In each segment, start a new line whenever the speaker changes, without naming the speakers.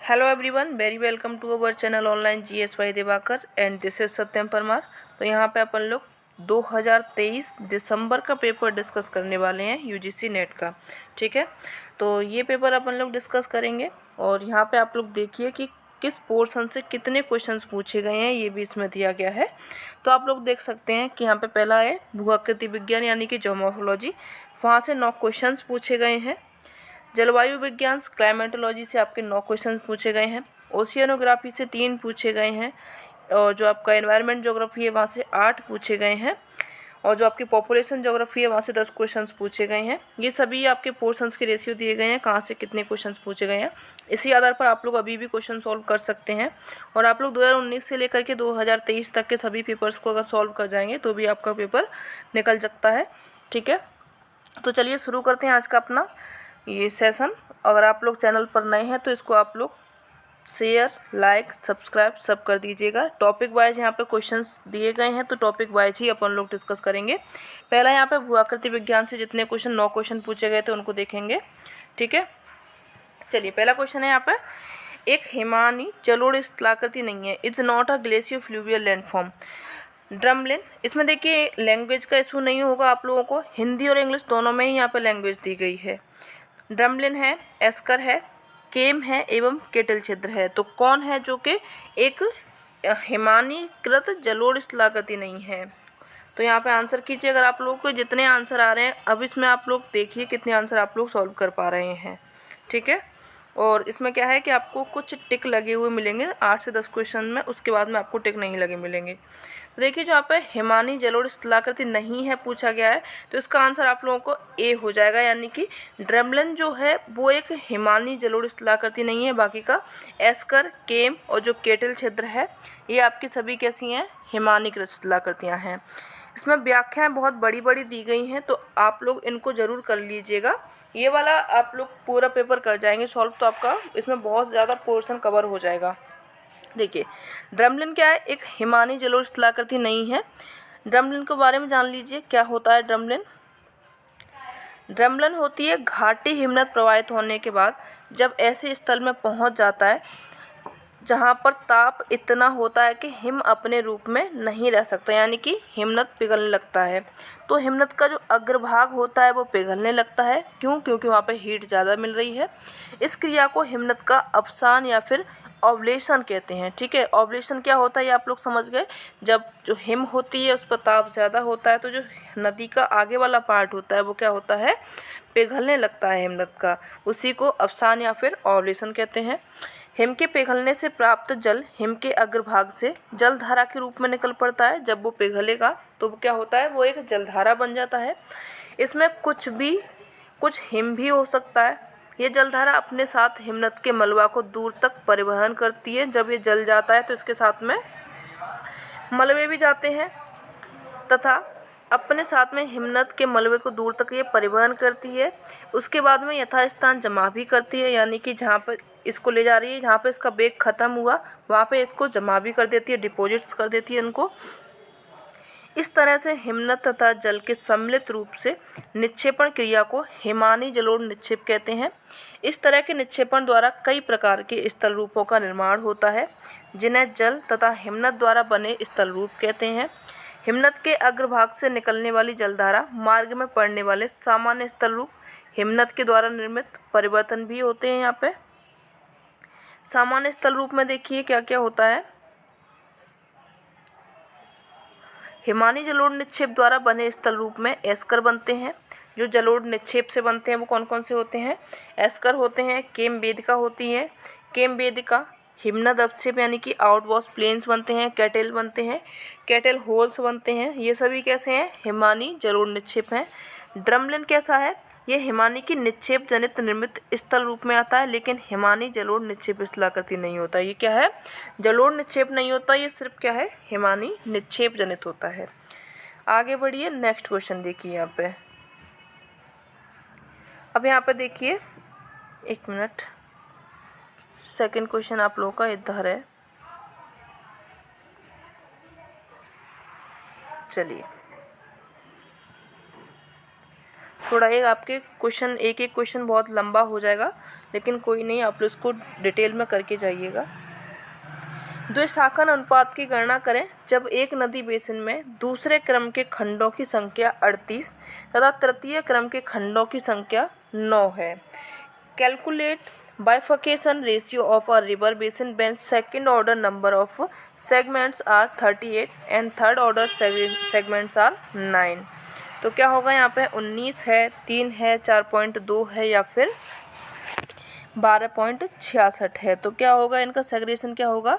Hello everyone, very welcome to our channel online GS by Diwakar and this is Satyam Parmar. तो यहाँ पे अपन लोग 2023 दिसंबर का पेपर डिस्कस करने वाले हैं यूजीसी नेट का। ठीक है, तो ये पेपर अपन लोग डिस्कस करेंगे और यहाँ पे आप लोग देखिए कि किस पोर्शन से कितने क्वेश्चंस पूछे गए हैं, ये भी इसमें दिया गया है। तो आप लोग देख सकते हैं कि यहाँ पे पहला है भूआकृति विज्ञान यानी कि ज्योमोर्फोलॉजी, वहाँ से 9 क्वेश्चंस पूछे गए हैं। जलवायु विज्ञान क्लाइमेटोलॉजी से आपके 9 क्वेश्चन पूछे गए हैं। ओशियनोग्राफी से 3 पूछे गए हैं और जो आपका एनवायरनमेंट ज्योग्राफी है वहाँ से 8 पूछे गए हैं और जो आपकी पॉपुलेशन ज्योग्राफी है वहाँ से 10 क्वेश्चंस पूछे गए हैं। ये सभी आपके पोर्शंस के रेशियो दिए गए हैं, कहाँ से कितने क्वेश्चंस पूछे गए हैं। इसी आधार पर आप लोग अभी भी क्वेश्चन सॉल्व कर सकते हैं और आप लोग 2019 से लेकर के 2023 तक के सभी पेपर्स को अगर सॉल्व कर जाएंगे तो भी आपका पेपर निकल सकता है। ठीक है, तो चलिए शुरू करते हैं आज का अपना ये सेशन। अगर आप लोग चैनल पर नए हैं तो इसको आप लोग शेयर, लाइक, सब्सक्राइब सब कर दीजिएगा। टॉपिक वाइज यहाँ पे क्वेश्चंस दिए गए हैं तो टॉपिक वाइज ही अपन लोग डिस्कस करेंगे। पहला यहाँ पे भूआकृति विज्ञान से जितने क्वेश्चन 9 क्वेश्चन पूछे गए थे उनको देखेंगे। ठीक है, चलिए पहला क्वेश्चन है यहाँ पे, एक हिमानी जलोढ़ स्थलाकृति नहीं है, it's not a glacier fluvial landform. Drumlin, इसमें देखिए लैंग्वेज का इशू नहीं होगा आप लोगों को, हिंदी और इंग्लिश दोनों में ही यहाँ पे लैंग्वेज दी गई है। ड्रमलिन है, एस्कर है, केम है एवं केटल छिद्र है। तो कौन है जो कि एक हिमानीकृत जलोढ़ स्थलाकृति नहीं है? तो यहाँ पे आंसर कीजिए। अगर आप लोगों को जितने आंसर आ रहे हैं अब इसमें आप लोग देखिए कितने आंसर आप लोग सॉल्व कर पा रहे हैं। ठीक है, और इसमें क्या है कि आपको कुछ टिक लगे हुए मिलेंगे 8 से 10 क्वेश्चन में, उसके बाद में आपको टिक नहीं लगे मिलेंगे। तो देखिए जो यहाँ पे हिमानी जलोढ़ स्थलाकृति नहीं है पूछा गया है तो इसका आंसर आप लोगों को ए हो जाएगा, यानी कि ड्रमलिन जो है वो एक हिमानी जलोढ़ स्थलाकृति नहीं है। बाकी का एस्कर, केम और जो केटल छिद्र है ये आपकी सभी कैसी हैं, हिमानीकृत स्थलाकृतियाँ हैं। इसमें व्याख्याएं बहुत बड़ी बड़ी दी गई हैं तो आप लोग इनको ज़रूर कर लीजिएगा। ये वाला आप लोग पूरा पेपर कर जाएंगे सॉल्व तो आपका इसमें बहुत ज़्यादा पोर्शन कवर हो जाएगा। देखिए ड्रमलिन क्या है, एक हिमानी जलोढ़ स्थलाकृति नहीं है। ड्रमलिन के बारे में जान लीजिए क्या होता है। ड्रमलिन ड्रमलिन होती है घाटी हिमनद प्रवाहित होने के बाद जब ऐसे स्थल में पहुंच जाता है जहां पर ताप इतना होता है कि हिम अपने रूप में नहीं रह सकता, यानी कि हिमनद पिघलने लगता है। तो हिमनद का जो अग्रभाग होता है वो पिघलने लगता है। क्यों? क्योंकि वहाँ पे हीट ज़्यादा मिल रही है। इस क्रिया को हिमनद का अवसान या फिर ओवलेशन कहते हैं। ठीक है, ओवलेशन क्या होता है ये आप लोग समझ गए। जब जो हिम होती है उस पर ताप ज़्यादा होता है तो जो नदी का आगे वाला पार्ट होता है वो क्या होता है, पिघलने लगता है हिमनद का, उसी को अवसान या फिर ओवलेशन कहते हैं। हिम के पिघलने से प्राप्त जल हिम के अग्रभाग से जलधारा के रूप में निकल पड़ता है। जब वो पिघलेगा तो वो क्या होता है, वो एक जलधारा बन जाता है। इसमें कुछ हिम भी हो सकता है। ये जलधारा अपने साथ हिमनद के मलबा को दूर तक परिवहन करती है। जब ये जल जाता है तो इसके साथ में मलबे भी जाते हैं तथा अपने साथ में हिमनद के मलबे को दूर तक ये परिवहन करती है। उसके बाद में यथास्थान जमा भी करती है, यानी कि जहाँ पर इसको ले जा रही है, जहाँ पे इसका वेग ख़त्म हुआ वहाँ पे इसको जमा भी कर देती है, डिपॉजिट्स कर देती है इनको। इस तरह से हिमनद तथा जल के सम्मिलित रूप से निक्षेपण क्रिया को हिमानी जलोढ़ निक्षेप कहते हैं। इस तरह के निक्षेपण द्वारा कई प्रकार के स्थल रूपों का निर्माण होता है जिन्हें जल तथा हिमनद द्वारा बने स्थल रूप कहते हैं। हिमनद के अग्रभाग से निकलने वाली जलधारा मार्ग में पड़ने वाले सामान्य स्थल रूप हिमनद के द्वारा निर्मित परिवर्तन भी होते हैं। यहाँ पे सामान्य स्थल रूप में देखिए क्या क्या होता है। हिमानी जलोढ़ निक्षेप द्वारा बने स्थल रूप में एस्कर बनते हैं। जो जलोढ़ निक्षेप से बनते हैं वो कौन कौन से होते हैं, एस्कर होते हैं, केम वेदिका होती है, केम वेदिका, हिमनद अवक्षेप यानी कि आउटवॉश प्लेन्स बनते हैं, कैटेल बनते हैं, कैटेल होल्स बनते हैं। ये सभी कैसे हैं, हिमानी जलोढ़ निक्षेप हैं। ड्रमलिन कैसा है, ये हिमानी की निक्षेप जनित निर्मित स्थल रूप में आता है, लेकिन हिमानी जलोढ़ निक्षेप स्थलाकृति नहीं होता। ये क्या है, जलोढ़ निक्षेप नहीं होता, ये सिर्फ क्या है, हिमानी निक्षेप जनित होता है। आगे बढ़िए, नेक्स्ट क्वेश्चन देखिए यहाँ पे। अब यहाँ पे देखिए, एक मिनट, सेकंड क्वेश्चन आप लोगों का इधर है। चलिए थोड़ा एक आपके क्वेश्चन एक एक क्वेश्चन बहुत लंबा हो जाएगा, लेकिन कोई नहीं, आप लोग इसको डिटेल में करके जाइएगा। द्विशाखन अनुपात की गणना करें जब एक नदी बेसिन में दूसरे क्रम के खंडों की संख्या 38 तथा तृतीय क्रम के खंडों की संख्या 9 है। Calculate bifurcation ratio of a river basin when second order number of segments are 38 and third order segments are 9। तो क्या होगा यहाँ पे 19 है, 3 है, 4.2 है या फिर 12.66 है। तो क्या होगा, इनका सेग्रेगेशन क्या होगा,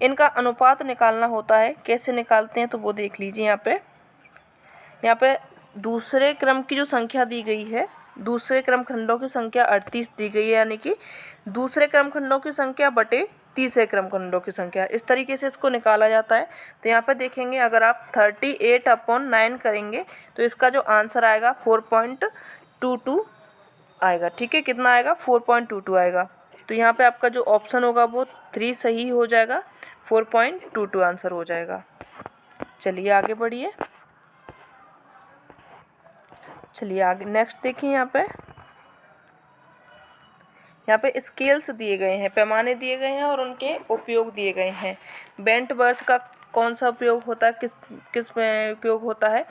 इनका अनुपात निकालना होता है। कैसे निकालते हैं तो वो देख लीजिए। यहाँ पे दूसरे क्रम की जो संख्या दी गई है, दूसरे क्रम खंडों की संख्या 38 दी गई है, यानी कि दूसरे क्रम खंडों की संख्या बटे तीसरे क्रम खंडों की संख्या, इस तरीके से इसको निकाला जाता है। तो यहाँ पे देखेंगे, अगर आप 38/9 करेंगे तो इसका जो आंसर आएगा 4.22 आएगा। ठीक है, कितना आएगा, 4.22 आएगा। तो यहाँ पे आपका जो ऑप्शन होगा वो 3 सही हो जाएगा, 4.22 आंसर हो जाएगा। चलिए आगे बढ़िए। चलिए आगे नेक्स्ट देखिए। यहाँ पे स्केल्स दिए गए हैं, पैमाने दिए गए हैं और उनके उपयोग दिए गए हैं। बेंटवर्थ का कौन सा उपयोग होता है, किस में उपयोग होता है,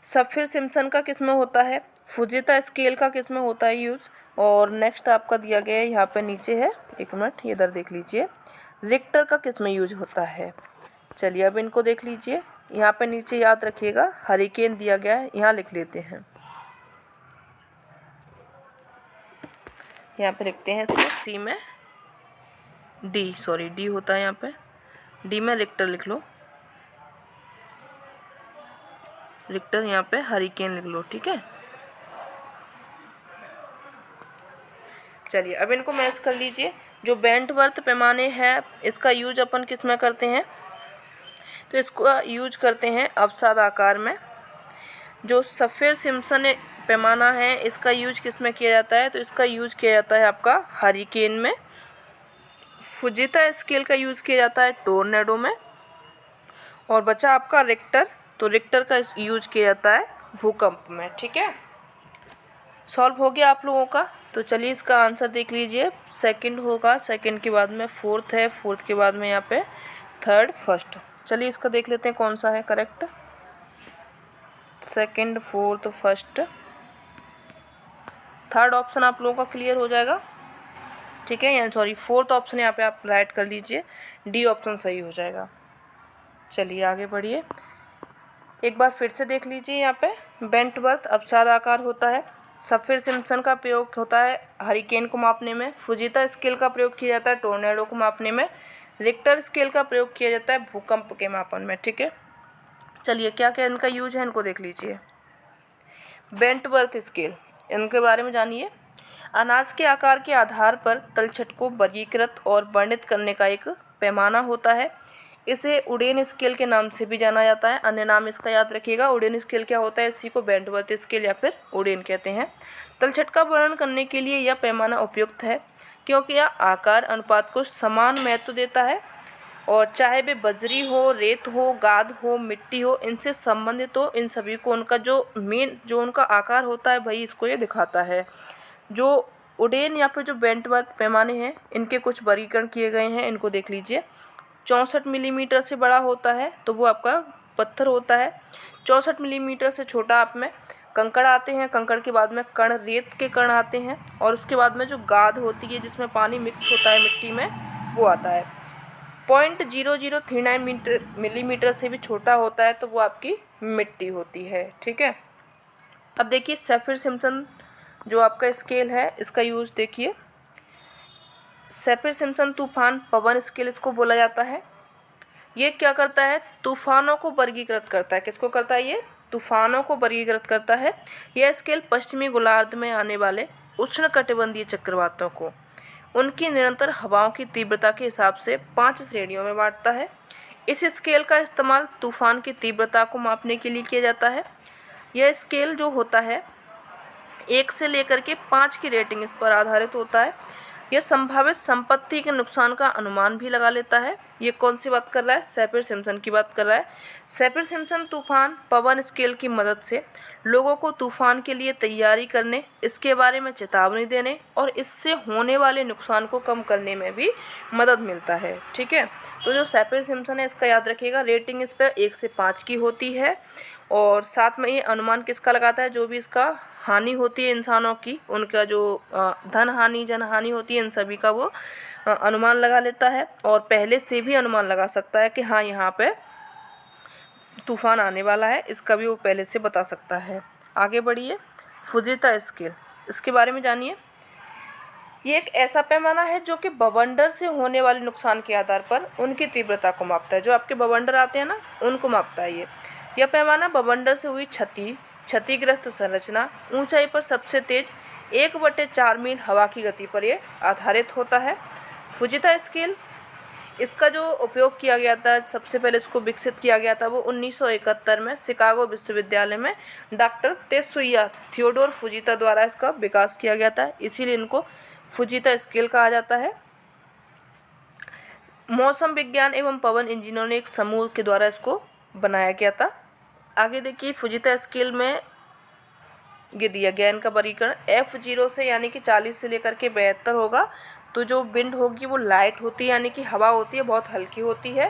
सफिर सिम्पसन का किस में होता है, फुजिता स्केल का किस में होता है यूज, और नेक्स्ट आपका दिया गया है यहाँ पे नीचे है, 1 मिनट इधर देख लीजिए, रिक्टर का किस में यूज होता है। चलिए अब इनको देख लीजिए। यहाँ पे नीचे याद रखिएगा हरिकेन दिया गया है, यहाँ लिख लेते हैं, यहाँ पे लिखते हैं इसको सी में डी होता है, यहाँ पे डी में रिक्टर लिख लो, रिक्टर, यहाँ पे हरिकेन लिख लो। ठीक है, चलिए अब इनको मैच कर लीजिए। जो बेंटवर्थ पैमाने हैं इसका यूज अपन किस में करते हैं, तो इसको यूज करते हैं अवसाद आकार में। जो सफिर सिम्पसन पैमाना है इसका यूज किस में किया जाता है, तो इसका यूज किया जाता है आपका हरिकेन में। फुजिता स्केल का यूज किया जाता है टोर्नेडो में। और बचा आपका रिक्टर, तो रिक्टर का यूज किया जाता है भूकंप में। ठीक है, सॉल्व हो गया आप लोगों का। तो चलिए इसका आंसर देख लीजिए। सेकंड होगा, सेकंड के बाद में फोर्थ है, फोर्थ के बाद में यहाँ पे थर्ड, फर्स्ट। चलिए इसका देख लेते हैं कौन सा है correct. Second, fourth, first, third option आप लोगों का क्लियर हो जाएगा। ठीक है, सॉरी फोर्थ ऑप्शन यहाँ पे आप राइट कर लीजिए, डी ऑप्शन सही हो जाएगा। चलिए आगे बढ़िए, एक बार फिर से देख लीजिए। यहाँ पे बेंटवर्थ अवसाद आकार होता है, सफिर सिम्पसन का प्रयोग होता है हरिकेन को मापने में, फुजिता स्केल का प्रयोग किया जाता है टोर्नेडो को मापने में, रिक्टर स्केल का प्रयोग किया जाता है भूकंप के मापन में। ठीक है, चलिए क्या क्या इनका यूज है इनको देख लीजिए। बेंटवर्थ स्केल, इनके बारे में जानिए। अनाज के आकार के आधार पर तलछट को वर्गीकृत और वर्णित करने का एक पैमाना होता है। इसे उडेन स्केल के नाम से भी जाना जाता है, अन्य नाम इसका याद रखिएगा। उडेन स्केल क्या होता है, इसी को बेंटवर्थ स्केल या फिर उडेन कहते हैं। तलछट का वर्णन करने के लिए यह पैमाना उपयुक्त है क्योंकि यह आकार अनुपात को समान महत्व देता है, और चाहे वे बजरी हो, रेत हो, गाद हो, मिट्टी हो, इनसे संबंधित हो, इन सभी को उनका जो मेन जो उनका आकार होता है भाई इसको ये दिखाता है। जो उडेन या फिर जो बेंटवर्थ पैमाने हैं इनके कुछ वर्गीकरण किए गए हैं, इनको देख लीजिए। 64 मिलीमीटर से बड़ा होता है तो वो आपका पत्थर होता है। 64 मिलीमीटर से छोटा आप में कंकड़ आते हैं, कंकड़ के बाद में कण, रेत के कण आते हैं, और उसके बाद में जो गाद होती है जिसमें पानी मिक्स होता है मिट्टी में, वो आता है। 0.0039 मिलीमीटर से भी छोटा होता है तो वो आपकी मिट्टी होती है। ठीक है, अब देखिए सफिर सिम्पसन जो आपका स्केल है इसका यूज देखिए। सफिर सिम्पसन तूफान पवन स्केल इसको बोला जाता है। ये क्या करता है, तूफानों को वर्गीकृत करता है। किसको करता है, ये तूफानों को वर्गीकृत करता है। यह स्केल पश्चिमी गोलार्ध में आने वाले उष्णकटिबंधीय चक्रवातों को उनकी निरंतर हवाओं की तीव्रता के हिसाब से 5 श्रेणियों में बांटता है। इस स्केल का इस्तेमाल तूफान की तीव्रता को मापने के लिए किया जाता है। यह स्केल जो होता है 1 से लेकर के 5 की रेटिंग इस पर आधारित होता है। यह संभावित संपत्ति के नुकसान का अनुमान भी लगा लेता है। ये कौन सी बात कर रहा है? सैफिर-सिम्पसन की बात कर रहा है। सैफिर-सिम्पसन तूफान पवन स्केल की मदद से लोगों को तूफान के लिए तैयारी करने, इसके बारे में चेतावनी देने और इससे होने वाले नुकसान को कम करने में भी मदद मिलता है। ठीक है, तो जो सैफिर-सिम्पसन है इसका याद रखिएगा, रेटिंग इस पर 1 से 5 की होती है। और साथ में ये अनुमान किसका लगाता है? जो भी इसका हानि होती है इंसानों की, उनका जो धन हानि जन हानि होती है, इन सभी का वो अनुमान लगा लेता है। और पहले से भी अनुमान लगा सकता है कि हाँ यहाँ पे तूफान आने वाला है, इसका भी वो पहले से बता सकता है। आगे बढ़िए, फुजिता स्केल, इसके बारे में जानिए। ये एक ऐसा पैमाना है जो कि बवंडर से होने वाले नुकसान के आधार पर उनकी तीव्रता को मापता है। जो आपके बवंडर आते हैं ना, उनको मापता है ये। यह पैमाना बवंडर से हुई क्षतिग्रस्त संरचना, ऊंचाई पर सबसे तेज 1/4 मील हवा की गति पर यह आधारित होता है। फुजिता स्केल, इसका जो उपयोग किया गया था, सबसे पहले इसको विकसित किया गया था वो 1971 में शिकागो विश्वविद्यालय में डॉक्टर तेत्सुया थियोडोर फुजिता द्वारा इसका विकास किया गया था, इसीलिए इनको फुजिता स्केल कहा जाता है। मौसम विज्ञान एवं पवन इंजीनियरों ने एक समूह के द्वारा इसको बनाया गया था। आगे देखिए, फुजिता स्केल में ये दिया गया इनका वर्गीकरण। F0 से यानी कि 40 से लेकर के 72 होगा, तो जो विंड होगी वो लाइट होती है, यानी कि हवा होती है, बहुत हल्की होती है।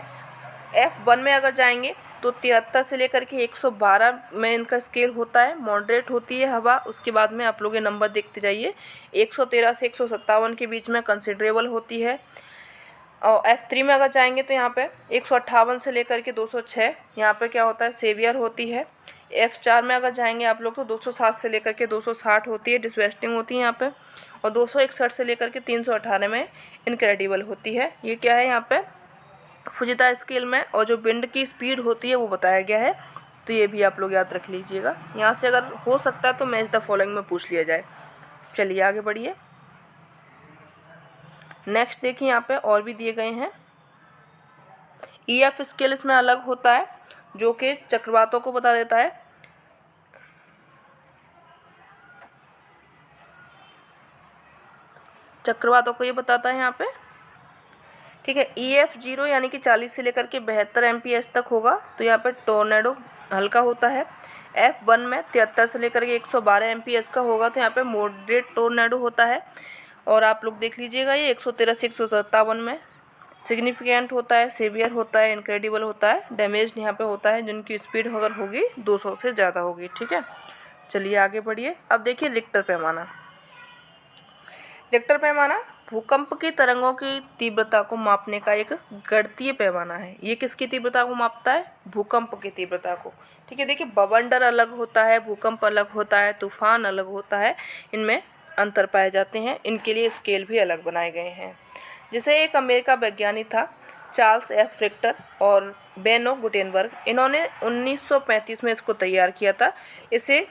F1 में अगर जाएंगे तो 73 से लेकर के 112 में इनका स्केल होता है, मॉडरेट होती है हवा। उसके बाद में आप लोग ये नंबर देखते जाइए, 113 से 157 के बीच में कंसिडरेबल होती है। और F3 में अगर जाएंगे तो यहाँ पे 158 से लेकर के 206 यहाँ पे क्या होता है? सेवियर होती है। F4 में अगर जाएंगे आप लोग तो 207 से लेकर के 260 होती है, डिसवेस्टिंग होती है यहाँ पे। और 261 से लेकर के 318 में इनक्रेडिबल होती है। ये क्या है यहाँ पे फुजिता स्केल में। और जो विंड की स्पीड होती है वो बताया गया है, तो ये भी आप लोग याद रख लीजिएगा। यहाँ से अगर हो सकता है तो मैच द फॉलोइंग में पूछ लिया जाए। चलिए आगे बढ़िए, नेक्स्ट देखिए, यहाँ पे और भी दिए गए हैं। EF स्केल इसमें अलग होता है, जो कि चक्रवातों को बता देता है। चक्रवातों को ये बताता है यहाँ पे। ठीक है, EF0 यानी कि 40 से लेकर के 72 MPH तक होगा, तो यहाँ पे टोर्नेडो हल्का होता है। F1 में 73 से लेकर के 112 MPH का होगा, तो यहाँ पे मॉडरेट टोर्नेडो होता है। और आप लोग देख लीजिएगा, ये 113 से 157 में सिग्निफिकेंट होता है, सेवियर होता है, इनक्रेडिबल होता है, डैमेज यहाँ पे होता है, जिनकी स्पीड अगर होगी 200 से ज़्यादा होगी। ठीक है, चलिए आगे बढ़िए। अब देखिए रिक्टर पैमाना। रिक्टर पैमाना भूकंप की तरंगों की तीव्रता को मापने का एक गणितीय पैमाना है। ये किसकी तीव्रता को मापता है? भूकंप की तीव्रता को। ठीक है, देखिए बवंडर अलग होता है, भूकंप अलग होता है, तूफान अलग होता है, इनमें अंतर पाए जाते हैं। इनके लिए स्केल भी अलग बनाए गए हैं। जैसे एक अमेरिका वैज्ञानिक था चार्ल्स एफ रिक्टर और बेनो गुटेनबर्ग, इन्होंने 1935 में इसको तैयार किया था। इसे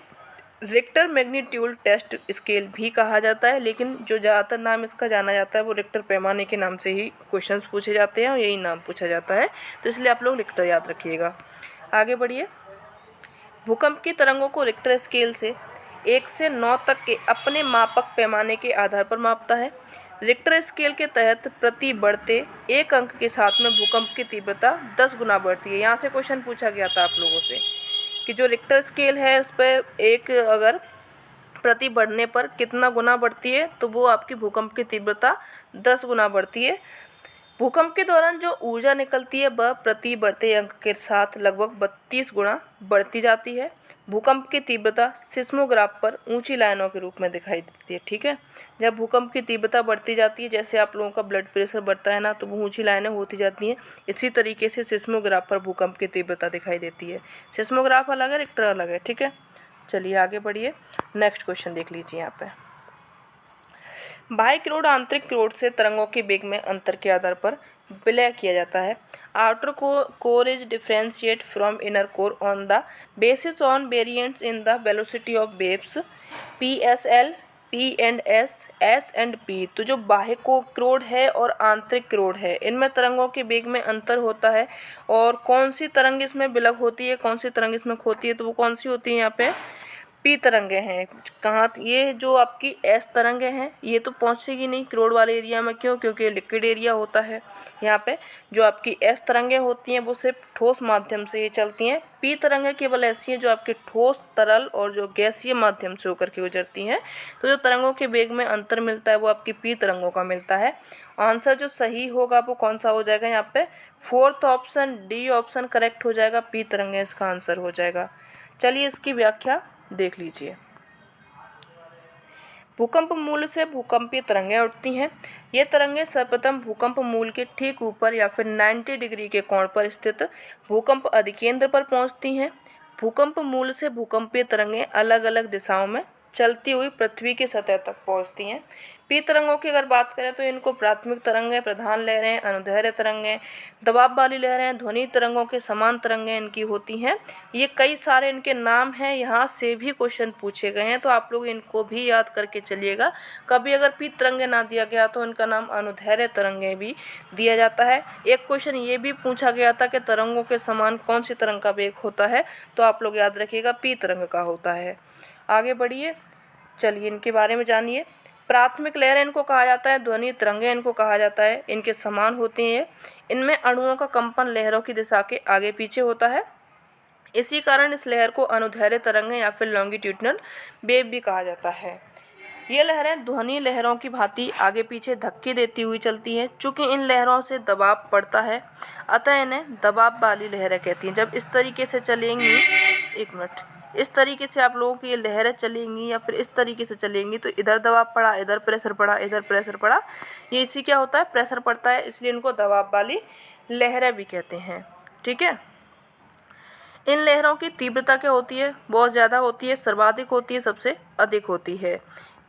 रिक्टर मैग्नीट्यूड टेस्ट स्केल भी कहा जाता है, लेकिन जो ज़्यादातर नाम इसका जाना जाता है वो रिक्टर पैमाने के नाम से ही क्वेश्चंस पूछे जाते हैं और यही नाम पूछा जाता है, तो इसलिए आप लोग रिक्टर याद रखिएगा। आगे बढ़िए, भूकंप की तरंगों को रिक्टर स्केल से 1 से 9 तक के अपने मापक पैमाने के आधार पर मापता है। रिक्टर स्केल के तहत प्रति बढ़ते एक अंक के साथ में भूकंप की तीव्रता 10 गुना बढ़ती है। यहाँ से क्वेश्चन पूछा गया था आप लोगों से कि जो रिक्टर स्केल है उस पर एक अगर प्रति बढ़ने पर कितना गुना बढ़ती है, तो वो आपकी भूकंप की तीव्रता 10 गुना बढ़ती है। भूकंप के दौरान जो ऊर्जा निकलती है वह प्रति बढ़ते अंक के साथ लगभग 32 गुना बढ़ती जाती है। भूकंप की तीव्रता सिस्मोग्राफ पर ऊंची लाइनों के रूप में दिखाई देती है। ठीक है, जब भूकंप की तीव्रता बढ़ती जाती है, जैसे आप लोगों का ब्लड प्रेशर बढ़ता है ना, तो वो ऊंची लाइनें होती जाती हैं। इसी तरीके से सिस्मोग्राफ पर भूकंप की तीव्रता दिखाई देती है। सिस्मोग्राफ अलग है, रिक्टर अलग है। ठीक है, चलिए आगे बढ़िए, नेक्स्ट क्वेश्चन देख लीजिए। यहाँ पे बाह्य क्रोड आंतरिक क्रोड से तरंगों के वेग में अंतर के आधार पर विलय किया जाता है। Outer core is differentiate from inner core on the basis on variants in the velocity of waves PSL, P&S, S and P। तो जो बाह्य को क्रोड है और आंतरिक क्रोड है, इनमें तरंगों के वेग में अंतर होता है। और कौन सी तरंग इसमें विलग होती है, कौन सी तरंग इसमें खोती है, तो वो कौन सी होती है यहाँ पे? पी तरंगे हैं। कहाँ ये जो आपकी एस तरंगे हैं ये तो पहुँचेगी नहीं क्रोड वाले एरिया में, क्यों? क्योंकि लिक्विड एरिया होता है यहाँ पे। जो आपकी एस तरंगे होती हैं वो सिर्फ ठोस माध्यम से ये चलती हैं। पी तरंगे केवल ऐसी हैं जो आपके ठोस, तरल और जो गैसीय माध्यम से होकर के गुजरती हैं। तो जो तरंगों के वेग में अंतर मिलता है वो आपकी पी तरंगों का मिलता है। आंसर जो सही होगा वो कौन सा हो जाएगा यहाँ पे? Fourth option, D option correct हो जाएगा। पी तरंगे इसका आंसर हो जाएगा। चलिए इसकी व्याख्या देख लीजिए। भूकंप मूल से भूकंपीय तरंगें उठती हैं। ये तरंगें सर्वप्रथम भूकंप मूल के ठीक ऊपर या फिर 90 डिग्री के कोण पर स्थित भूकंप अधिकेंद्र पर पहुंचती हैं। भूकंप मूल से भूकंपीय तरंगें अलग अलग दिशाओं में चलती हुई पृथ्वी की सतह तक पहुंचती हैं। पी तरंगों की अगर बात करें तो इनको प्राथमिक तरंगें, प्रधान लहरें, अनुदैर्घ्य तरंगें, दबाव वाली लहरें, ध्वनि तरंगों के समान तरंगें इनकी होती हैं। ये कई सारे इनके नाम हैं, यहाँ से भी क्वेश्चन पूछे गए हैं तो आप लोग इनको भी याद करके चलिएगा। कभी अगर पी तरंगे ना दिया गया तो इनका नाम अनुदैर्घ्य तरंगें भी दिया जाता है। एक क्वेश्चन ये भी पूछा गया था कि तरंगों के समान कौन सी तरंग का वेग होता है, तो आप लोग याद रखिएगा पी तरंग का होता है। आगे बढ़िए, चलिए इनके बारे में जानिए। प्राथमिक लहरें इनको कहा जाता है, ध्वनि तरंगें इनको कहा जाता है। इनके समान होती हैं। इनमें अणुओं का कंपन लहरों की दिशा के आगे पीछे होता है। इसी कारण इस लहर को अनुदैर्घ्य तरंगें या फिर लॉन्गिट्यूडिनल वेव भी कहा जाता है। ये लहरें ध्वनि लहरों की भांति आगे पीछे धक्के देती हुई चलती हैं। चूँकि इन लहरों से दबाव पड़ता है अतः इन्हें दबाव वाली लहरें कहती हैं। जब इस तरीके से चलेंगी, एक मिनट, इस तरीके से आप लोगों की ये लहरें चलेंगी या फिर इस तरीके से चलेंगी तो इधर दबाव पड़ा, इधर प्रेशर पड़ा, इधर प्रेशर पड़ा, ये इसी क्या होता है? प्रेशर पड़ता है, इसलिए इनको दबाव वाली लहरें भी कहते हैं। ठीक है। इन लहरों की तीव्रता क्या होती है? बहुत ज़्यादा होती है, सर्वाधिक होती है, सबसे अधिक होती है।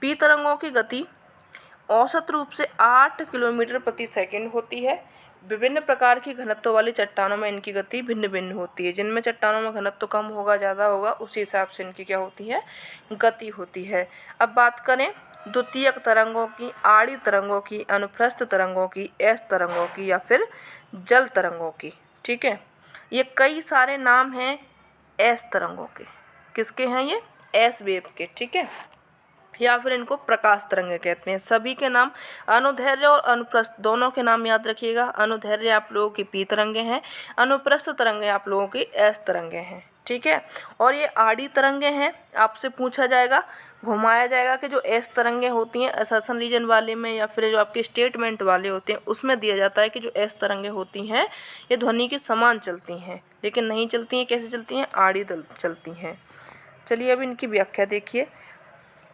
पी तरंगों की गति औसत रूप से 8 किलोमीटर प्रति सेकंड होती है। विभिन्न प्रकार की घनत्व वाली चट्टानों में इनकी गति भिन्न भिन्न होती है। जिनमें चट्टानों में घनत्व कम होगा, ज़्यादा होगा, उसी हिसाब से इनकी क्या होती है? गति होती है। अब बात करें द्वितीयक तरंगों की, आड़ी तरंगों की, अनुप्रस्थ तरंगों की, एस तरंगों की या फिर जल तरंगों की। ठीक है। ये कई सारे नाम हैं एस तरंगों के। किसके हैं ये? एस वेव के। ठीक है। या फिर इनको प्रकाश तरंगे कहते हैं। सभी के नाम, अनुदैर्घ्य और अनुप्रस्थ दोनों के नाम याद रखिएगा। अनुदैर्घ्य आप लोगों की पी तरंगे हैं, अनुप्रस्थ तरंगे आप लोगों की एस तरंगे हैं। ठीक है। और ये आड़ी तरंगे हैं। आपसे पूछा जाएगा, घुमाया जाएगा कि जो एस तरंगे होती हैं असर्शन रीजन वाले में या फिर जो आपके स्टेटमेंट वाले होते हैं उसमें दिया जाता है कि जो एस तरंगे होती हैं ये ध्वनि के समान चलती हैं, लेकिन नहीं चलती हैं। कैसे चलती हैं? आड़ी चलती हैं। चलिए अब इनकी व्याख्या देखिए।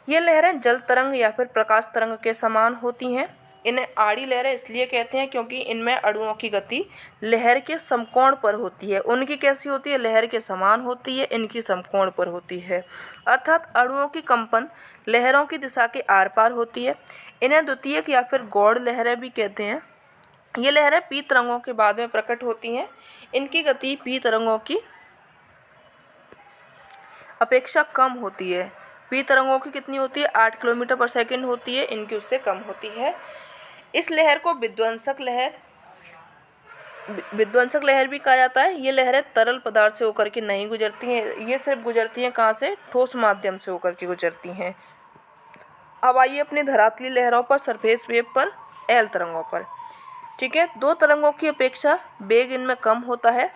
ये लहरें जल तरंग या फिर प्रकाश तरंग के समान होती हैं। इन्हें आड़ी लहरें इसलिए कहते हैं क्योंकि इनमें अणुओं की गति लहर के समकोण पर होती है। उनकी कैसी होती है? लहर के समान होती है, इनकी समकोण पर होती है। अर्थात अणुओं की कंपन लहरों की दिशा के आर पार होती है। इन्हें द्वितीयक या फिर गौड़ लहरें भी कहते हैं। ये लहरें पी तरंगों के बाद में प्रकट होती हैं। इनकी गति पी तरंगों की अपेक्षा कम होती है। पी तरंगों की कितनी होती है? 8 किलोमीटर पर सेकंड होती है, इनकी उससे कम होती है। इस लहर को विध्वंसक लहर भी कहा जाता है। ये लहरें तरल पदार्थ से होकर के नहीं गुजरती हैं, ये सिर्फ गुजरती हैं कहाँ से? ठोस माध्यम से होकर के गुजरती हैं। अब आइए अपनी धरातली लहरों पर, सरफेस वेव पर, एल तरंगों पर। ठीक है। दो तरंगों की अपेक्षा वेग इनमें कम होता है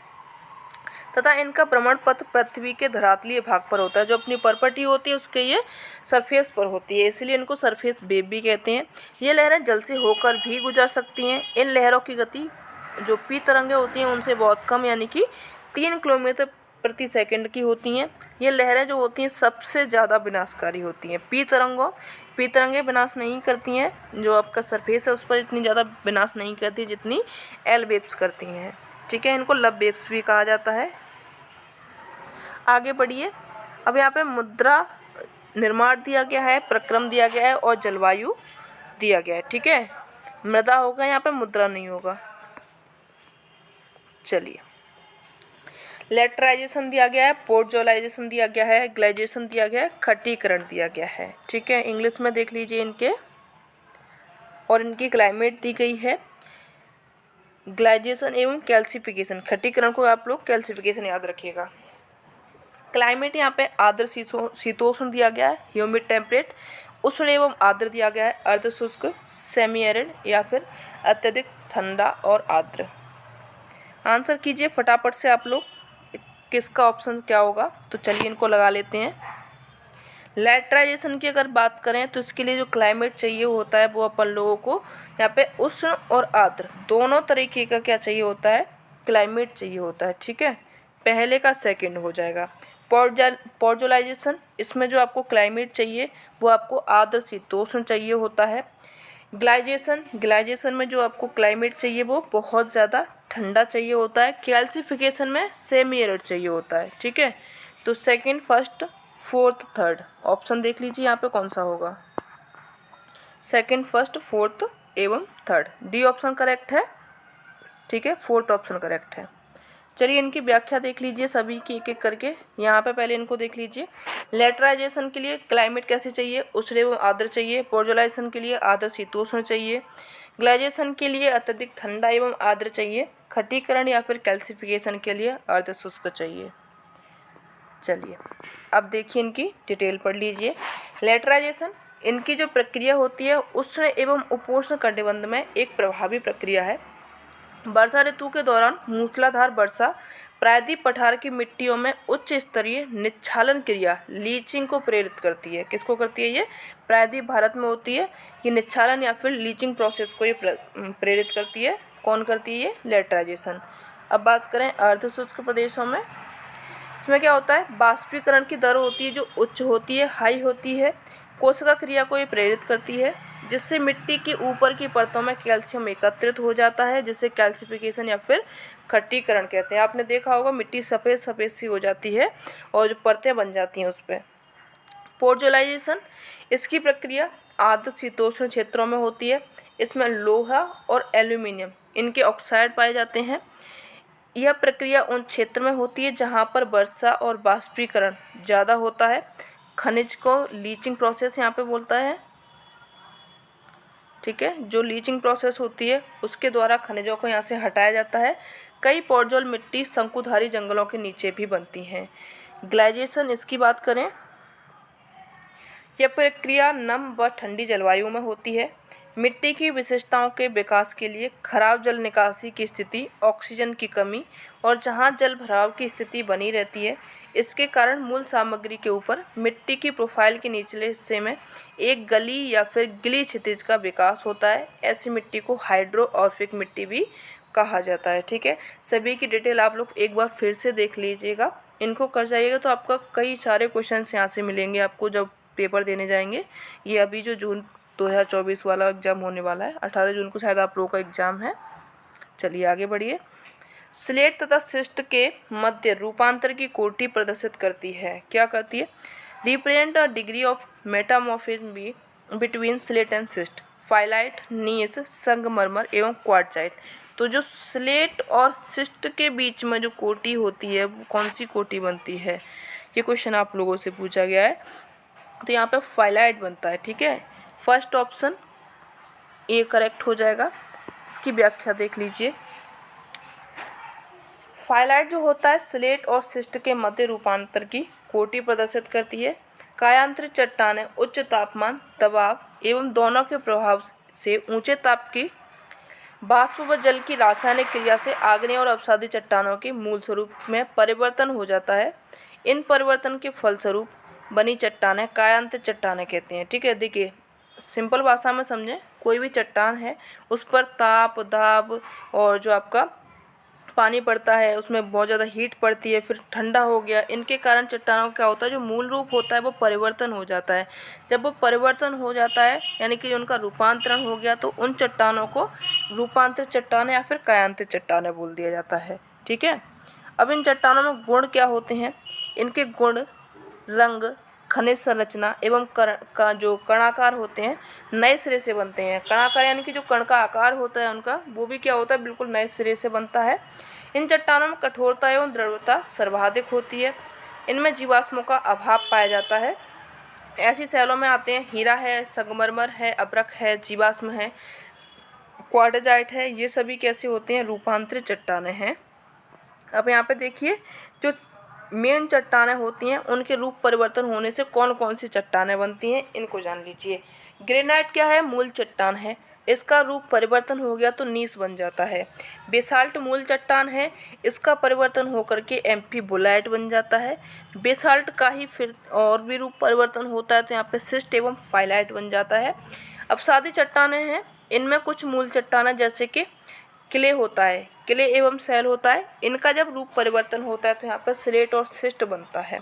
तथा इनका भ्रमण पथ पृथ्वी के धरातलीय भाग पर होता है। जो अपनी प्रॉपर्टी होती है उसके ये सरफेस पर होती है, इसलिए इनको सरफेस वेव भी कहते हैं। ये लहरें जल से होकर भी गुजर सकती हैं। इन लहरों की गति जो पी तरंगें होती हैं उनसे बहुत कम, यानी कि 3 किलोमीटर प्रति सेकंड की होती हैं। ये लहरें जो होती हैं सबसे ज़्यादा विनाशकारी होती हैं। पी तरंगें विनाश नहीं करती हैं, जो आपका सरफेस है उस पर इतनी ज़्यादा विनाश नहीं करती जितनी एल वेव्स करती हैं। ठीक है। इनको लब वेव्स भी कहा जाता है। आगे बढ़िए। अब यहाँ पे मुद्रा निर्माण दिया गया है, प्रक्रम दिया गया है और जलवायु दिया गया है। ठीक है। मृदा होगा यहाँ पे, मुद्रा नहीं होगा। चलिए, लेटराइजेशन दिया गया है, पोर्टजोलाइजेशन दिया गया है, ग्लेजेशन दिया गया है, खट्टीकरण दिया गया है। ठीक है। इंग्लिश में देख लीजिए इनके, और इनकी क्लाइमेट दी गई है। ग्लेजेशन एवं कैल्सिफिकेशन, खट्टीकरण को आप लोग कैल्सिफिकेशन याद रखिएगा। क्लाइमेट यहाँ पे आर्द्र शीतोष्ण दिया गया है, ह्यूमिड टेम्परेट, उष्ण एवं आर्द्र दिया गया है, अर्ध शुष्क सेमी एरिड या फिर अत्यधिक ठंडा और आर्द्र। आंसर कीजिए फटाफट से आप लोग, किसका ऑप्शन क्या होगा। तो चलिए इनको लगा लेते हैं। लेटराइजेशन की अगर बात करें तो इसके लिए जो क्लाइमेट चाहिए होता है वो अपन लोगों को यहाँ पे उष्ण और आर्द्र दोनों तरीके का क्या चाहिए होता है, क्लाइमेट चाहिए होता है। ठीक है, पहले का सेकंड हो जाएगा। पॉडुलाइजेशन, इसमें जो आपको क्लाइमेट चाहिए वो आपको आर्द्र शीतोष्ण चाहिए होता है। ग्लाइजेशन में जो आपको क्लाइमेट चाहिए वो बहुत ज़्यादा ठंडा चाहिए होता है। कैल्सिफिकेशन में सेमी एरिड चाहिए होता है। ठीक है, तो second, first, fourth, third option देख लीजिए यहाँ पे कौन सा होगा। सेकंड, फर्स्ट, फोर्थ एवं थर्ड, डी ऑप्शन करेक्ट है। ठीक है, फोर्थ ऑप्शन करेक्ट है। चलिए इनकी व्याख्या देख लीजिए सभी की एक एक करके। यहाँ पे पहले इनको देख लीजिए। लेटराइजेशन के लिए क्लाइमेट कैसे चाहिए, उष्ण एवं आर्द्र चाहिए। पॉडुलाइजेशन के लिए आर्द्र शीतोष्ण चाहिए। ग्लाइजेशन के लिए अत्यधिक ठंडा एवं आर्द्र चाहिए। खटीकरण या फिर कैल्सिफिकेशन के लिए अर्ध शुष्क चाहिए। चलिए अब देखिए इनकी डिटेल पढ़ लीजिए। लेटराइजेशन, इनकी जो प्रक्रिया होती है उष्ण एवं उपोष्ण कटिबंध में एक प्रभावी प्रक्रिया है। वर्षा ऋतु के दौरान मूसलाधार वर्षा प्रायद्वीप पठार की मिट्टियों में उच्च स्तरीय निच्छालन क्रिया लीचिंग को प्रेरित करती है। किसको करती है ये, प्रायद्वीप भारत में होती है ये निच्छालन या फिर लीचिंग प्रोसेस को ये प्रेरित करती है। कौन करती है ये, लेटराइजेशन। अब बात करें अर्ध शुष्क प्रदेशों में, इसमें क्या होता है, बाष्पीकरण की दर होती है जो उच्च होती है, हाई होती है। कोशिका क्रिया को ये प्रेरित करती है जिससे मिट्टी की ऊपर की परतों में कैल्शियम एकत्रित हो जाता है, जिसे कैल्सिफिकेशन या फिर खट्टीकरण कहते हैं। आपने देखा होगा मिट्टी सफ़ेद सफ़ेद सी हो जाती है और जो परतें बन जाती हैं उस पर। पॉडुलाइजेशन, इसकी प्रक्रिया आर्द्र शीतोष्ण क्षेत्रों में होती है। इसमें लोहा और एल्यूमिनियम इनके ऑक्साइड पाए जाते हैं। यह प्रक्रिया उन क्षेत्र में होती है जहाँ पर वर्षा और बाष्पीकरण ज़्यादा होता है। खनिज को लीचिंग प्रोसेस यहाँ पे बोलता है। ठीक है, जो लीचिंग प्रोसेस होती है उसके द्वारा खनिजों को यहाँ से हटाया जाता है। कई पॉडजोल मिट्टी शंकुधारी जंगलों के नीचे भी बनती हैं। ग्लाइजेशन, इसकी बात करें, यह प्रक्रिया नम व ठंडी जलवायु में होती है। मिट्टी की विशेषताओं के विकास के लिए खराब जल निकासी की स्थिति, ऑक्सीजन की कमी और जहाँ जल भराव की स्थिति बनी रहती है, इसके कारण मूल सामग्री के ऊपर मिट्टी की प्रोफाइल के निचले हिस्से में एक गली या फिर गिली क्षितिज का विकास होता है। ऐसी मिट्टी को हाइड्रोऑर्फिक मिट्टी भी कहा जाता है। ठीक है, सभी की डिटेल आप लोग एक बार फिर से देख लीजिएगा, इनको कर जाइएगा तो आपका कई सारे क्वेश्चन यहाँ से मिलेंगे आपको जब पेपर देने जाएंगे। ये अभी जो जून 2024 वाला एग्ज़ाम होने वाला है, 18 जून को शायद आप लोगों का एग्ज़ाम है। चलिए आगे बढ़िए। स्लेट तथा शिस्ट के मध्य रूपांतर की कोटि प्रदर्शित करती है। क्या करती है, represent a degree of metamorphism between slate and schist, phyllite, gneiss, संगमरमर एवं क्वार्टजाइट। तो जो स्लेट और शिस्ट के बीच में जो कोटि होती है वो कौन सी कोटि बनती है, ये क्वेश्चन आप लोगों से पूछा गया है। तो यहाँ पे फाइलाइट बनता है। ठीक है, फर्स्ट ऑप्शन ए करेक्ट हो जाएगा। इसकी व्याख्या देख लीजिए। फाइलाइट जो होता है स्लेट और शिस्ट के मध्य रूपांतर की कोटि प्रदर्शित करती है। कायांतरित चट्टानें उच्च तापमान, दबाव एवं दोनों के प्रभाव से ऊंचे ताप की वाष्प व जल की रासायनिक क्रिया से आग्नेय और अवसादी चट्टानों के मूल स्वरूप में परिवर्तन हो जाता है। इन परिवर्तन के फलस्वरूप बनी चट्टानें कायांतरित चट्टानें कहते हैं। ठीक है, देखिए सिंपल भाषा में समझें, कोई भी चट्टान है उस पर ताप, दाब और जो आपका पानी पड़ता है उसमें बहुत ज़्यादा हीट पड़ती है, फिर ठंडा हो गया, इनके कारण चट्टानों का क्या होता है, जो मूल रूप होता है वो परिवर्तन हो जाता है। जब वो परिवर्तन हो जाता है यानी कि उनका रूपांतरण हो गया तो उन चट्टानों को रूपांतरित चट्टानें या फिर कायांतरित चट्टानें बोल दिया जाता है। ठीक है, अब इन चट्टानों में गुण क्या होते हैं, इनके गुण, रंग, खनिज संरचना एवं जो कणाकार होते हैं नए सिरे से बनते हैं। कणाकार यानी कि जो कण का आकार होता है उनका वो भी क्या होता है, बिल्कुल नए सिरे से बनता है। इन चट्टानों में कठोरता एवं दृढ़ता सर्वाधिक होती है। इनमें जीवाश्मों का अभाव पाया जाता है। ऐसी शैलों में आते हैं हीरा है, संगमरमर है, अब्रक है, जीवाश्म है, क्वार्टजाइट है। ये सभी कैसे होते हैं, रूपांतरित चट्टानें हैं। अब यहाँ पे देखिए जो मेन चट्टानें होती हैं उनके रूप परिवर्तन होने से कौन कौन सी चट्टानें बनती हैं, इनको जान लीजिए। ग्रेनाइट क्या है? मूल चट्टान है, इसका रूप परिवर्तन हो गया तो नीस बन जाता है। बेसाल्ट मूल चट्टान है, इसका परिवर्तन होकर के एम्फीबोलाइट बन जाता है। बेसाल्ट का ही फिर और भी रूप परिवर्तन होता है तो यहाँ पे सिस्ट एवं फाइलाइट बन जाता है। अब सादी चट्टानें हैं, इनमें कुछ मूल चट्टानें जैसे कि क्ले होता है, क्ले एवं सैल होता है, इनका जब रूप परिवर्तन होता है तो यहाँ पर स्लेट और सिस्ट बनता है।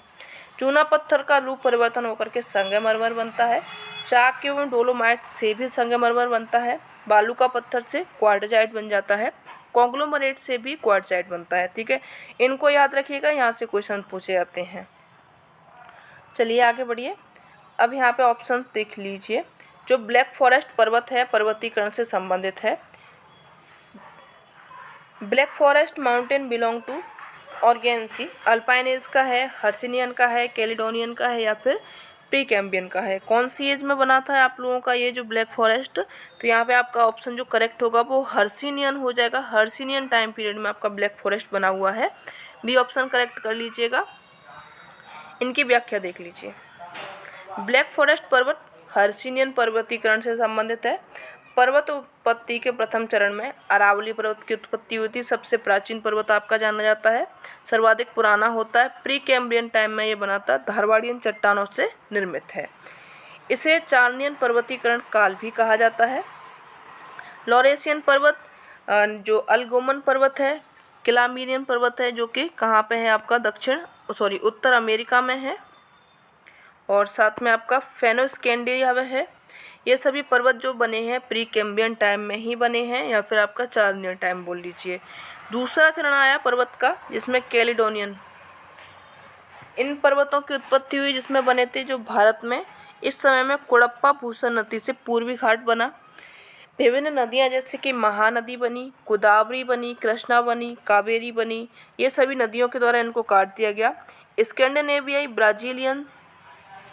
चूना पत्थर का रूप परिवर्तन होकर के संगमरमर बनता है। चाक एवं डोलोमाइट से भी संगमरमर बनता है। बालू का पत्थर से क्वार्टजाइट बन जाता है। कॉन्ग्लोमरेट से भी क्वार्टजाइट बनता है। ठीक है, इनको याद रखिएगा, यहाँ से क्वेश्चन पूछे जाते हैं। चलिए आगे बढ़िए। अब यहाँ पे ऑप्शन देख लीजिए। जो ब्लैक फॉरेस्ट पर्वत है पर्वतीकरण से संबंधित है। Black Forest mountain belong to orogeny, Alpine age का है, हर्सिनियन का है, कैलिडोनियन का है या फिर प्रीकैम्बियन का है। कौन सी एज में बना था आप लोगों का ये जो ब्लैक फॉरेस्ट? तो यहाँ पे आपका ऑप्शन जो करेक्ट होगा वो हर्सिनियन हो जाएगा। हर्सिनियन टाइम पीरियड में आपका ब्लैक फॉरेस्ट बना हुआ है। बी ऑप्शन करेक्ट कर लीजिएगा। इनकी व्याख्या देख लीजिए। ब्लैक फॉरेस्ट पर्वत हर्सिनियन पर्वतीकरण से संबंधित है। पर्वत उत्पत्ति के प्रथम चरण में अरावली पर्वत की उत्पत्ति हुई थी। सबसे प्राचीन पर्वत आपका जाना जाता है, सर्वाधिक पुराना होता है। प्री कैम्ब्रियन टाइम में ये बना था, धारवाड़ियन चट्टानों से निर्मित है। इसे चार्नियन पर्वतीकरण काल भी कहा जाता है। लॉरेशियन पर्वत जो अल्गोमन पर्वत है, क्लामीनियन पर्वत है जो कि कहाँ पे है आपका उत्तर अमेरिका में है। और साथ में आपका फेनोस्कैंडिया है। ये सभी पर्वत जो बने हैं प्री कैम्ब्रियन टाइम में ही बने हैं या फिर आपका चार्नियन टाइम बोल लीजिए। दूसरा चरण आया पर्वत का जिसमें कैलिडोनियन, इन पर्वतों की उत्पत्ति हुई जिसमें बने थे जो भारत में इस समय में कोडप्पा भूषण नदी से पूर्वी घाट बना। विभिन्न नदियाँ जैसे कि महानदी बनी, गोदावरी बनी, कृष्णा बनी, कावेरी बनी, ये सभी नदियों के द्वारा इनको काट दिया गया। स्कैंडिनेवियाई, ब्राजीलियन,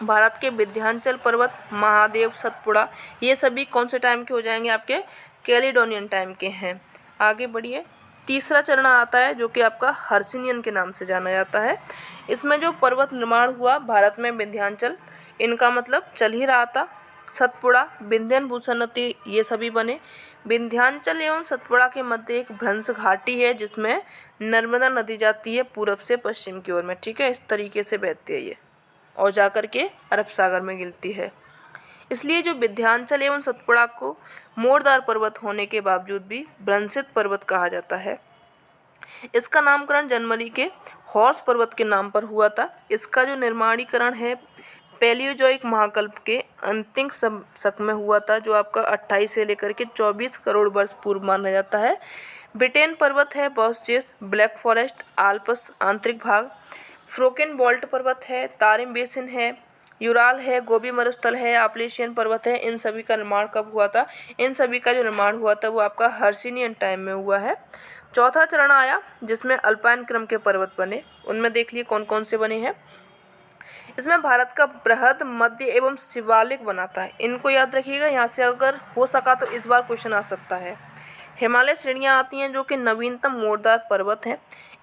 भारत के विंध्याचल पर्वत, महादेव, सतपुड़ा, ये सभी कौन से टाइम के हो जाएंगे? आपके कैलिडोनियन टाइम के हैं। आगे बढ़िए। तीसरा चरण आता है जो कि आपका हर्सिनियन के नाम से जाना जाता है। इसमें जो पर्वत निर्माण हुआ भारत में विंध्याचल, इनका मतलब चल ही रहा था। सतपुड़ा, विंध्यन भूषणती, ये सभी बने। विंध्याचल एवं सतपुड़ा के मध्य एक भ्रंश घाटी है जिसमें नर्मदा नदी जाती है पूरब से पश्चिम की ओर में। ठीक है, इस तरीके से बहती है ये और जाकर के अरब सागर में गिरती है। इसलिए जो विंध्याचल एवं सतपुड़ा को मोरदार पर्वत होने के बावजूद भी भ्रंशित पर्वत कहा जाता है। इसका नामकरण जनवरी के हॉर्स पर्वत के नाम पर हुआ था। इसका जो निर्माणीकरण है पैलियोजोइक महाकल्प के अंतिम शक में हुआ था जो आपका 28 से लेकर के 24 करोड़ वर्ष पूर्व माना जाता है। ब्रिटेन पर्वत है बॉस्चेस, ब्लैक फॉरेस्ट, आल्प्स आंतरिक भाग, फ्रोकेन बोल्ट पर्वत है, तारिम बेसिन है, यूराल है, गोबी मरुस्थल है, आपलेशियन पर्वत है। इन सभी का निर्माण कब हुआ था? इन सभी का जो निर्माण हुआ था वो आपका हर्सिनियन टाइम में हुआ है। चौथा चरण आया जिसमें अल्पाइन क्रम के पर्वत बने। उनमें देख लिए कौन कौन से बने हैं। इसमें भारत का बृहद, मध्य एवं शिवालिक बनाता है। इनको याद रखिएगा, यहाँ से अगर हो सका तो इस बार क्वेश्चन आ सकता है। हिमालय श्रेणियाँ आती हैं जो कि नवीनतम मोरदार पर्वत हैं।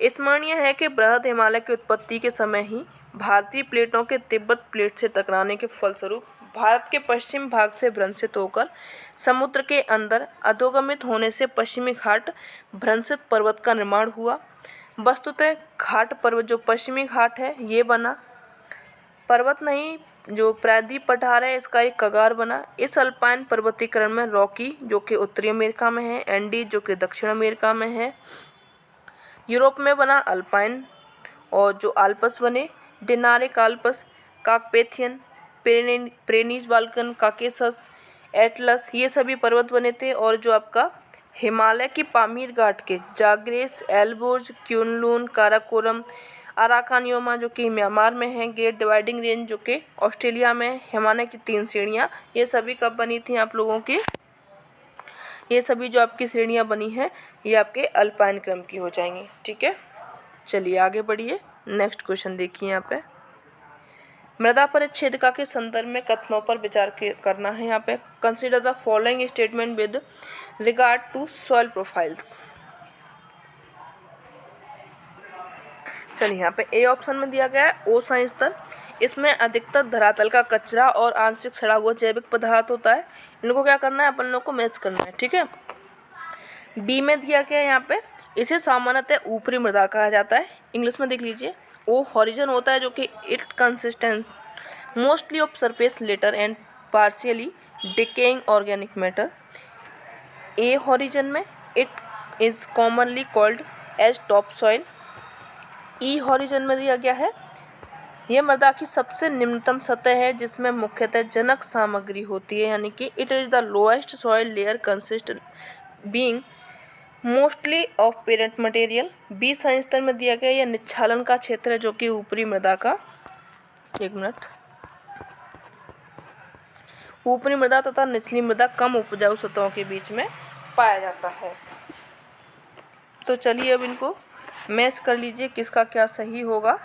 स्मरणीय है कि बृहद हिमालय की उत्पत्ति के समय ही भारतीय प्लेटों के तिब्बत प्लेट से टकराने के फलस्वरूप भारत के पश्चिम भाग से भ्रंशित होकर समुद्र के अंदर अधोगमित होने से पश्चिमी घाट भ्रंशित पर्वत का निर्माण हुआ। वस्तुतः घाट पर्वत जो पश्चिमी घाट है ये बना, पर्वत नहीं, जो प्रायद्वीप पठार है इसका एक कगार बना। इस अल्पाइन पर्वतीकरण में रॉकी जो कि उत्तरी अमेरिका में है, एंडीज जो कि दक्षिण अमेरिका में है, यूरोप में बना अल्पाइन, और जो आल्प्स बने Dinaric Alps, Carpathian, Pyrenees Balkan, Caucasus, Atlas, ये सभी पर्वत बने थे। और जो आपका हिमालय की पामीर घाट के जाग्रेस, एल्बोर्ज, क्यूनलून, काराकोरम, अराकानियोमा जो कि म्यांमार में है, ग्रेट डिवाइडिंग रेंज जो कि ऑस्ट्रेलिया में है, हिमालय की 3 श्रेणियाँ, ये सभी कब बनी थी आप लोगों की? ये सभी जो आपकी श्रेणियाँ बनी हैं ये आपके अल्पाइन क्रम की हो जाएंगी। ठीक है, चलिए आगे बढ़िए। नेक्स्ट क्वेश्चन देखिए यहाँ पे। मृदा परिच्छेदिका के संदर्भ में कथनों पर विचार करना है। यहाँ पे consider the following statement with regard to soil profiles. चलिए यहाँ पे ए ऑप्शन में दिया गया है ओसाइन स्तर। इसमें अधिकतर धरातल का कचरा और आंशिक सड़ा हुआ जैविक पदार्थ होता है। इनको क्या करना है, अपन लोग को मैच करना है, ठीक है। बी में दिया गया है यहाँ पे, इसे सामान्यतः ऊपरी मृदा कहा जाता है। इंग्लिश में देख लीजिए, ओ हॉरिजन होता है जो कि it consistence mostly of surface litter and partially decaying organic matter. A horizon में it is commonly called as top soil. E horizon में दिया गया है, यह मृदा की सबसे निम्नतम सतह है जिसमें मुख्यतः जनक सामग्री होती है, यानी कि it is the lowest soil layer consist being mostly of parent material. B संस्तर में दिया गया यह निच्छालन का क्षेत्र है जो कि ऊपरी मृदा का ऊपरी मृदा तथा निचली मृदा कम उपजाऊ सतहों के बीच में पाया जाता है। तो चलिए अब इनको मैच कर लीजिए किसका क्या सही होगा।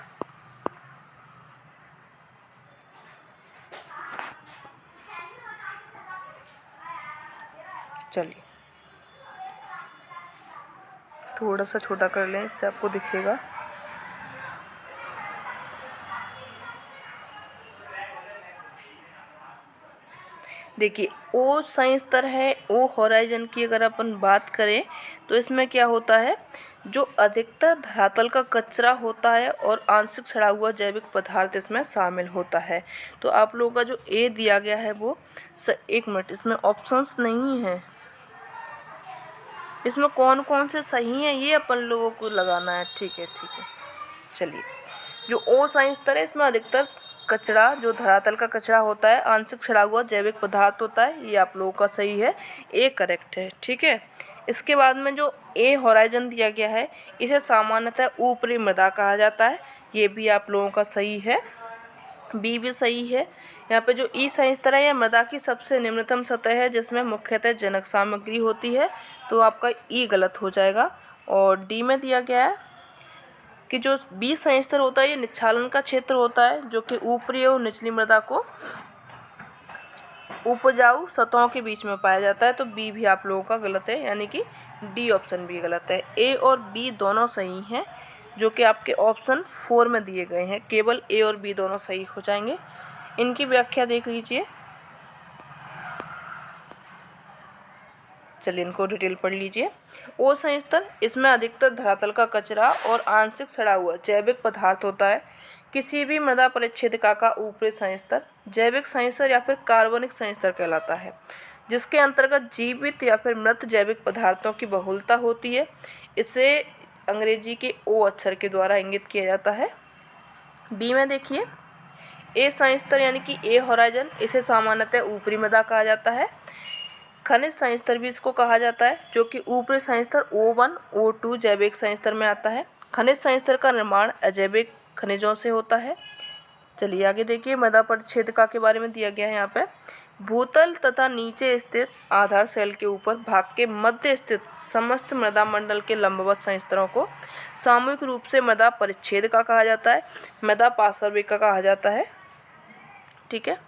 चलिए थोड़ा सा छोटा कर लें, इससे आपको दिखेगा। देखिए ओ साइन स्तर है, ओ होराइजन की अगर अपन बात करें तो इसमें क्या होता है, जो अधिकतर धरातल का कचरा होता है और आंशिक सड़ा हुआ जैविक पदार्थ इसमें शामिल होता है। तो आप लोगों का जो ए दिया गया है वो एक मिनट, इसमें ऑप्शंस नहीं है, इसमें कौन कौन से सही हैं ये अपन लोगों को लगाना है, ठीक है ठीक है। चलिए जो ओ साइन स्तर है इसमें अधिकतर कचरा, जो धरातल का कचरा होता है, आंशिक सड़ा हुआ जैविक पदार्थ होता है, ये आप लोगों का सही है, ए करेक्ट है, ठीक है। इसके बाद में जो ए होराइजन दिया गया है इसे सामान्यतः ऊपरी मृदा कहा जाता है, ये भी आप लोगों का सही है, बी भी सही है। यहाँ पे जो ई साइन स्तर है यह मृदा की सबसे निम्नतम सतह है जिसमें मुख्यतः जनक सामग्री होती है, तो आपका ई गलत हो जाएगा। और डी में दिया गया है कि जो बी साइन स्तर होता है ये निच्छालन का क्षेत्र होता है जो कि ऊपरी और निचली मृदा को उपजाऊ सतहों के बीच में पाया जाता है, तो बी भी आप लोगों का गलत है, यानी कि डी ऑप्शन भी गलत है। ए और बी दोनों सही हैं जो कि आपके ऑप्शन 4 में दिए गए हैं, केवल ए और बी दोनों सही हो जाएंगे। इनकी व्याख्या देख लीजिए। चलिए इनको डिटेल पढ़ लीजिए। ओ साइन स्तर, इसमें अधिकतर धरातल का कचरा और आंशिक सड़ा हुआ जैविक पदार्थ होता है। किसी भी मृदा परिच्छेदिका का ऊपरी साइन स्तर जैविक साइन स्तर या फिर कार्बनिक साइन स्तर कहलाता है, जिसके अंतर्गत जीवित या फिर मृत जैविक पदार्थों की बहुलता होती है। इसे अंग्रेजी के ओ अक्षर के द्वारा इंगित किया जाता है। बी में देखिए ए साइन स्तर यानी कि ए होराइजन, इसे सामान्यतः ऊपरी मृदा कहा जाता है। खनिज साइन स्तर भी इसको कहा जाता है जो कि ऊपरी साइन स्तर O1 O2 जैविक साइन स्तर में आता है। खनिज साइन स्तर का निर्माण अजैविक खनिजों से होता है। चलिए आगे देखिए, मृदा परिच्छेदिका के बारे में दिया गया है यहाँ पे। भूतल तथा नीचे स्थित आधार सेल के ऊपर भाग के मध्य स्थित समस्त मृदा मंडल के लंबवत साइन स्तरों को सामूहिक रूप से मृदा परिच्छेदिका कहा जाता है, मृदा पार्श्विका कहा जाता है, ठीक है।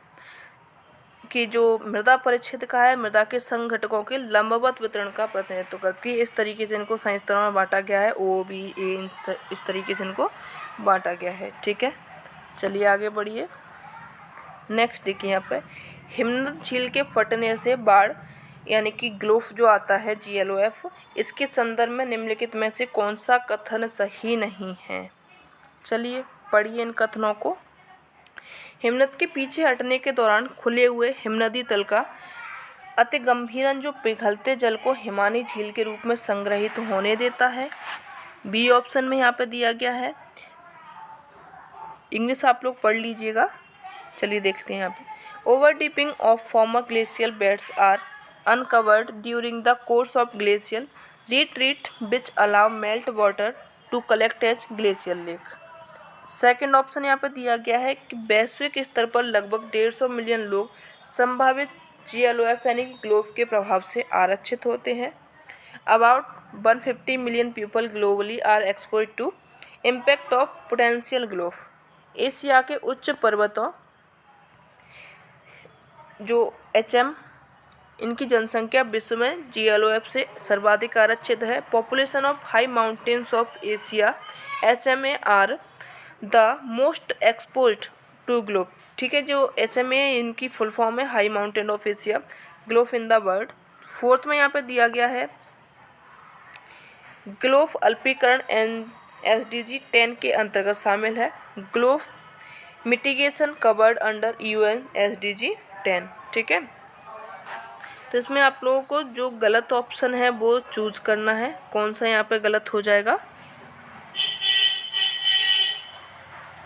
कि जो मृदा परिच्छेदिका है मृदा के संघटकों के लंबवत वितरण का प्रतिनिधित्व करती है। इस तरीके से इनको साइन स्तरों में बांटा गया है, ओ बी ए, इस तरीके से इनको बांटा गया है, ठीक है। चलिए आगे बढ़िए। नेक्स्ट देखिए यहाँ पे, हिमनद झील के फटने से बाढ़ यानी कि ग्लोफ जो आता है GLOF, इसके संदर्भ में निम्नलिखित में से कौन सा कथन सही नहीं है। चलिए पढ़िए इन कथनों को। हिमनद के पीछे हटने के दौरान खुले हुए हिमनदी तल का अति गंभीरन जो पिघलते जल को हिमानी झील के रूप में संग्रहित होने देता है। बी ऑप्शन में यहाँ पे दिया गया है, इंग्लिश आप लोग पढ़ लीजिएगा। चलिए देखते हैं यहाँ पे। Over deeping of former glacial beds are uncovered during the course of glacial retreat which allow melt water to collect as glacial lake. Second option यहाँ पे दिया गया है कि वैश्विक स्तर पर लगभग 150 मिलियन लोग संभावित GLOF यानी कि ग्लोफ के प्रभाव से आरक्षित होते हैं। About 150 million people globally are expose to impact of potential GLOF. Asia के उच्च पर्वतों जो HM इनकी जनसंख्या विश्व में GLOF से सर्वाधिक आरक्षित है। Population of high mountains of Asia HMA are the most exposed to globe. ठीक है, जो HMA इनकी फुल फॉर्म है high mountain of Asia, globe in the world. Fourth में यहाँ पे दिया गया है ग्लोब अल्पीकरण SDG 10 के अंतर्गत शामिल है। Globe mitigation covered under UN SDG 10। ठीक है, तो इसमें आप लोगों को जो गलत ऑप्शन है वो चूज करना है, कौन सा यहाँ पे गलत हो जाएगा।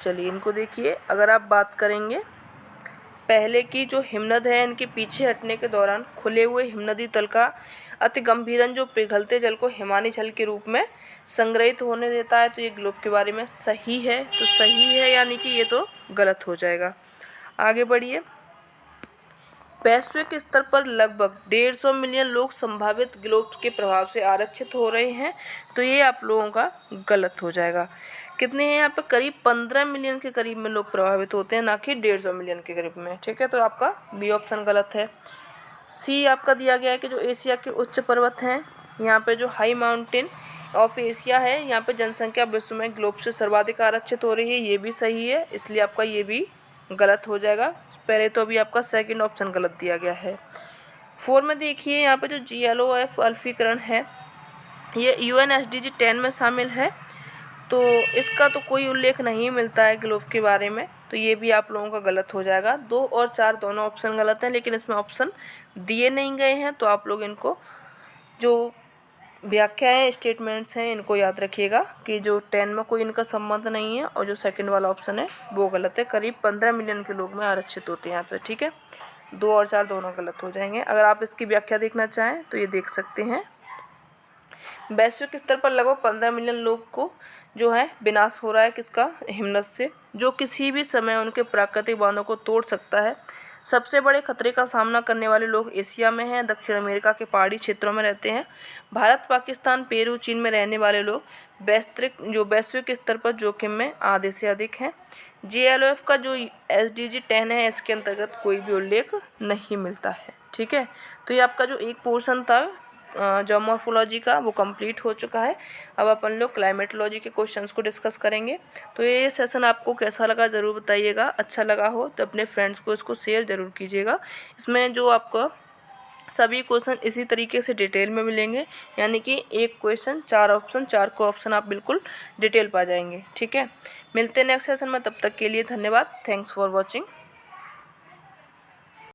चलिए इनको देखिए, अगर आप बात करेंगे पहले की जो हिमनद है, इनके पीछे हटने के दौरान खुले हुए हिमनदी तल का अति गंभीरन जो पिघलते जल को हिमानी जल के रूप में संग्रहित होने देता है, तो ये ग्लोब के बारे में सही है। तो सही है यानी कि ये तो गलत हो जाएगा। आगे बढ़िए। वैश्विक स्तर पर लगभग 150 मिलियन लोग संभावित ग्लोब के प्रभाव से आरक्षित हो रहे हैं, तो ये आप लोगों का गलत हो जाएगा। कितने हैं यहाँ पे? करीब 15 मिलियन के करीब में लोग प्रभावित होते हैं, ना कि 150 मिलियन के करीब में। ठीक है, तो आपका बी ऑप्शन गलत है। सी आपका दिया गया है कि जो एशिया के उच्च पर्वत हैं, यहाँ पे जो हाई माउंटेन ऑफ एशिया है, यहाँ पे जनसंख्या विश्व में ग्लोब से सर्वाधिक आरक्षित हो रही है, ये भी सही है, इसलिए आपका ये भी गलत हो जाएगा। पहले तो अभी आपका सेकंड ऑप्शन गलत दिया गया है। 4 में देखिए, यहाँ पे जो GLOF अल्पीकरण है ये UN SDG 10 में शामिल है, तो इसका तो कोई उल्लेख नहीं मिलता है ग्लोब के बारे में, तो ये भी आप लोगों का गलत हो जाएगा। 2 और 4 दोनों ऑप्शन गलत हैं, लेकिन इसमें ऑप्शन दिए नहीं गए हैं, तो आप लोग इनको जो व्याख्याएं स्टेटमेंट्स हैं इनको याद रखिएगा कि जो 10 में कोई इनका संबंध नहीं है, और जो सेकंड वाला ऑप्शन है वो गलत है। करीब 15 मिलियन के लोग में आरक्षित होते हैं यहाँ पे। ठीक है, 2 और 4 दोनों गलत हो जाएंगे। अगर आप इसकी व्याख्या देखना चाहें तो ये देख सकते हैं। वैश्विक स्तर पर लगभग 15 मिलियन लोग को जो है विनाश हो रहा है किसका? हिमनद से, जो किसी भी समय उनके प्राकृतिक बांधों को तोड़ सकता है। सबसे बड़े खतरे का सामना करने वाले लोग एशिया में हैं, दक्षिण अमेरिका के पहाड़ी क्षेत्रों में रहते हैं। भारत, पाकिस्तान, पेरू, चीन में रहने वाले लोग वैश्विक स्तर पर जोखिम में आधे से अधिक हैं। GLOF का जो SDG 10 है, इसके अंतर्गत कोई भी उल्लेख नहीं मिलता है। ठीक है, तो ये आपका जो एक पोर्शन था ज्योमॉर्फोलॉजी का वो कंप्लीट हो चुका है। अब अपन लोग क्लाइमेटोलॉजी के क्वेश्चंस को डिस्कस करेंगे। तो ये सेशन आपको कैसा लगा ज़रूर बताइएगा। अच्छा लगा हो तो अपने फ्रेंड्स को इसको शेयर ज़रूर कीजिएगा। इसमें जो आपका सभी क्वेश्चन इसी तरीके से डिटेल में मिलेंगे, यानी कि एक क्वेश्चन 4 ऑप्शन, 4 को ऑप्शन आप बिल्कुल डिटेल पा जाएंगे। ठीक है, मिलते हैं नेक्स्ट सेशन में, तब तक के लिए धन्यवाद। Thanks for watching.